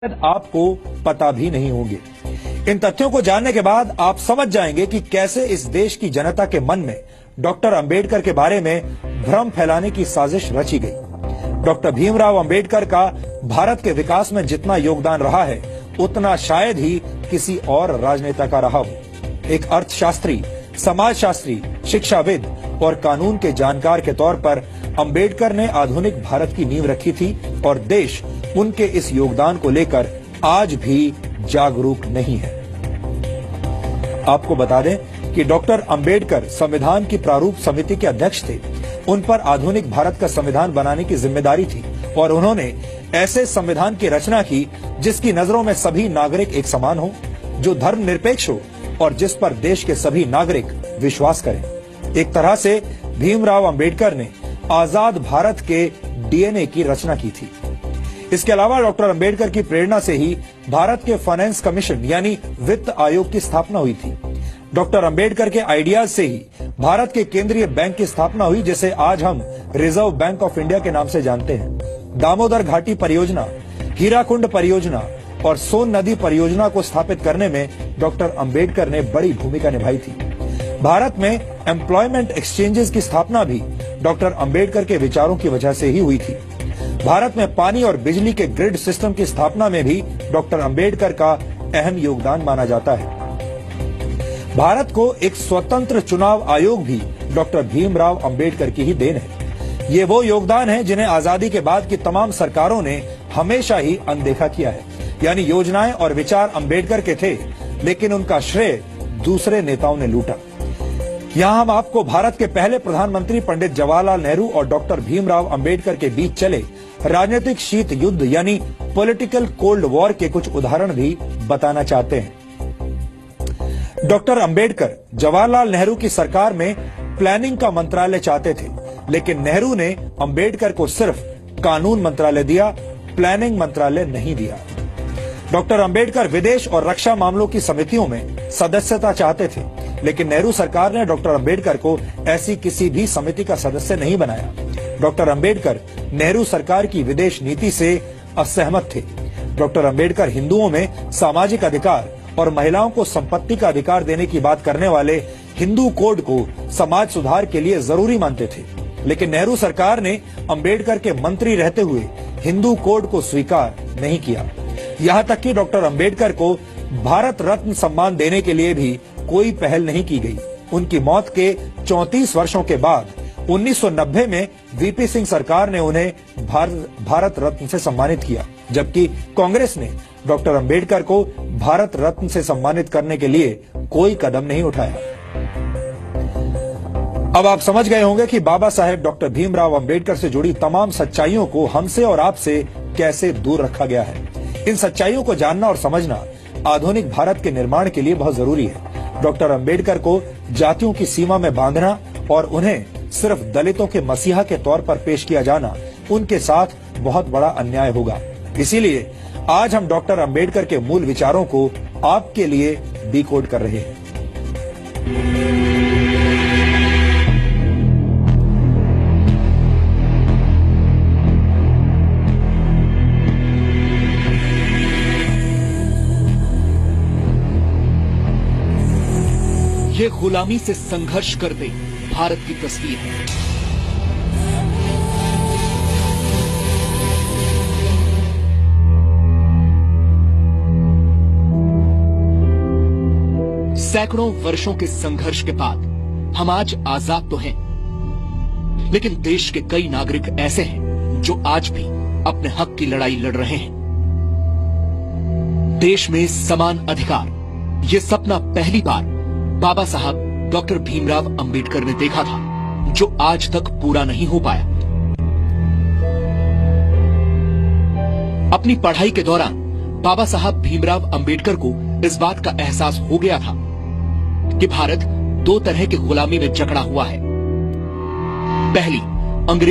आपको पता भी नहीं होंगे। इन तथ्यों को जानने के बाद आप समझ जाएंगे कि कैसे इस देश की जनता के मन में डॉक्टर अंबेडकर के बारे में भ्रम फैलाने की साजिश रची गई। डॉक्टर भीमराव अंबेडकर का भारत के विकास में जितना योगदान रहा है उतना शायद ही किसी और राजनेता का रहा हो। एक अर्थशास्त्री, समाजशास्त्री, शिक्षाविद और कानून के जानकार के तौर पर अंबेडकर ने आधुनिक भारत की नींव रखी थी और देश उनके इस योगदान को लेकर आज भी जागरूक नहीं है। आपको बता दें कि डॉक्टर अंबेडकर संविधान की प्रारूप समिति के अध्यक्ष थे। उन पर आधुनिक भारत का संविधान बनाने की जिम्मेदारी थी और उन्होंने ऐसे संविधान की रचना की जिसकी नजरों में सभी नागरिक एक समान हो, जो धर्मनिरपेक्ष हो और जिस पर देश के सभी नागरिक विश्वास करें। एक तरह से भीमराव अंबेडकर ने आजाद भारत के डीएनए की रचना की थी। इसके अलावा डॉक्टर अंबेडकर की प्रेरणा से ही भारत के फाइनेंस कमीशन यानी वित्त आयोग की स्थापना हुई थी। डॉक्टर अंबेडकर के आइडियाज से ही भारत के केंद्रीय बैंक की स्थापना हुई, जिसे आज हम रिजर्व बैंक ऑफ इंडिया के नाम से जानते हैं। दामोदर घाटी परियोजना, हीराकुंड परियोजना और सोन नदी परियोजना को स्थापित करने में डॉक्टर अंबेडकर ने बड़ी भूमिका निभाई थी। भारत में एम्प्लॉयमेंट एक्सचेंजेस की स्थापना भी डॉक्टर अंबेडकर के विचारों की वजह से ही हुई थी। भारत में पानी और बिजली के ग्रिड सिस्टम की स्थापना में भी डॉक्टर अंबेडकर का अहम योगदान माना जाता है। भारत को एक स्वतंत्र चुनाव आयोग भी डॉक्टर भीमराव अंबेडकर की ही देन है। ये वो योगदान है जिन्हें आजादी के बाद की तमाम सरकारों ने हमेशा ही अनदेखा किया है। यानी योजनाएं और विचार अंबेडकर के थे, लेकिन उनका श्रेय दूसरे नेताओं ने लूटा। यहाँ हम आपको भारत के पहले प्रधानमंत्री पंडित जवाहरलाल नेहरू और डॉक्टर भीमराव अंबेडकर के बीच चले राजनीतिक शीत युद्ध यानी पॉलिटिकल कोल्ड वॉर के कुछ उदाहरण भी बताना चाहते हैं। डॉक्टर अंबेडकर जवाहरलाल नेहरू की सरकार में प्लानिंग का मंत्रालय चाहते थे, लेकिन नेहरू ने अंबेडकर को सिर्फ कानून मंत्रालय दिया, प्लानिंग मंत्रालय नहीं दिया। डॉक्टर अंबेडकर विदेश और रक्षा मामलों की समितियों में सदस्यता चाहते थे, लेकिन नेहरू सरकार ने डॉक्टर अंबेडकर को ऐसी किसी भी समिति का सदस्य नहीं बनाया। डॉक्टर अंबेडकर नेहरू सरकार की विदेश नीति से असहमत थे। डॉक्टर अंबेडकर हिंदुओं में सामाजिक अधिकार और महिलाओं को संपत्ति का अधिकार देने की बात करने वाले हिंदू कोड को समाज सुधार के लिए जरूरी मानते थे, लेकिन नेहरू सरकार ने अंबेडकर के मंत्री रहते हुए हिंदू कोड को स्वीकार नहीं किया। यहाँ तक कि डॉक्टर अंबेडकर को भारत रत्न सम्मान देने के लिए भी कोई पहल नहीं की गई। उनकी मौत के 34 वर्षों के बाद 1990 में वीपी सिंह सरकार ने उन्हें भारत रत्न से सम्मानित किया, जबकि कांग्रेस ने डॉक्टर अंबेडकर को भारत रत्न से सम्मानित करने के लिए कोई कदम नहीं उठाया। अब आप समझ गए होंगे कि बाबा साहेब डॉक्टर भीमराव अंबेडकर से जुड़ी तमाम सच्चाइयों को हमसे और आपसे कैसे दूर रखा गया है। इन सच्चाइयों को जानना और समझना आधुनिक भारत के निर्माण के लिए बहुत जरूरी है। डॉक्टर अंबेडकर को जातियों की सीमा में बांधना और उन्हें सिर्फ दलितों के मसीहा के तौर पर पेश किया जाना उनके साथ बहुत बड़ा अन्याय होगा। इसीलिए आज हम डॉक्टर अंबेडकर के मूल विचारों को आपके लिए डिकोड कर रहे हैं। ये गुलामी से संघर्ष करते भारत की तस्वीर है। सैकड़ों वर्षों के संघर्ष के बाद हम आज आजाद तो हैं, लेकिन देश के कई नागरिक ऐसे हैं जो आज भी अपने हक की लड़ाई लड़ रहे हैं। देश में समान अधिकार, ये सपना पहली बार बाबा साहब डॉक्टर भीमराव अंबेडकर ने देखा था, जो आज तक पूरा नहीं हो पाया। अपनी पढ़ाई के दौरान बाबा साहब भीमराव अंबेडकर को इस बात का एहसास हो गया था कि भारत दो तरह की गुलामी में जकड़ा हुआ है। पहली, अंग्रेज